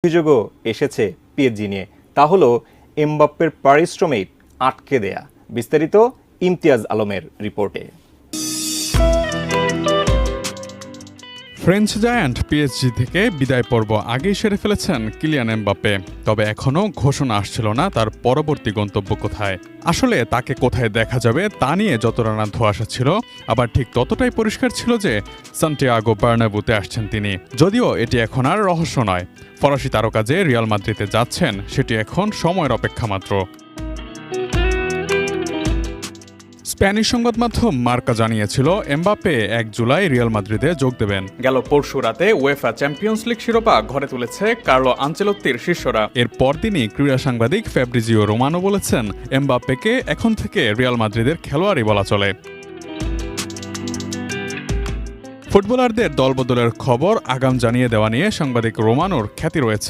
অভিযোগও এসেছে পিএসজি নিয়ে, তা হলো এমবাপ্পের পারিশ্রমিক আটকে দেয়া। বিস্তারিত ইমতিয়াজ আলমের রিপোর্টে। ফ্রেঞ্চ জায়ান্ট পিএসজি থেকে বিদায় পর্ব আগেই সেরে ফেলেছেন কিলিয়ান এমবাপ্পে। তবে এখনও ঘোষণা আসছিল না তার পরবর্তী গন্তব্য কোথায়। আসলে তাকে কোথায় দেখা যাবে তা নিয়ে যতটা না ধোঁয়াশা ছিল, আবার ঠিক ততটাই পরিষ্কার ছিল যে সান্টিয়াগো বার্নাব্যুতে আসছেন তিনি। যদিও এটি এখন আর রহস্য নয়, ফরাসি তারকা যে রিয়াল মাদ্রিদে যাচ্ছেন সেটি এখন সময়ের অপেক্ষা মাত্র। স্প্যানিশ সংবাদ মাধ্যম মার্কা জানিয়েছিল এমবাপ্পে ১ জুলাই রিয়াল মাদ্রিদে যোগ দেবেন। গেল পরশু রাতে উয়েফা চ্যাম্পিয়ন্স লিগ শিরোপা ঘরে তুলেছে কার্লো আনচেলত্তির শিষ্যরা। এর পরদিনই ক্রীড়া সাংবাদিক ফ্যাব্রিজিও রোমানো বলেছেন এমবাপ্পেকে এখন থেকে রিয়াল মাদ্রিদের খেলোয়াড়ই বলা চলে। ফুটবলারদের দলবদলের খবর আগাম জানিয়ে দেওয়া নিয়ে সাংবাদিক রোমানোর খ্যাতি রয়েছে।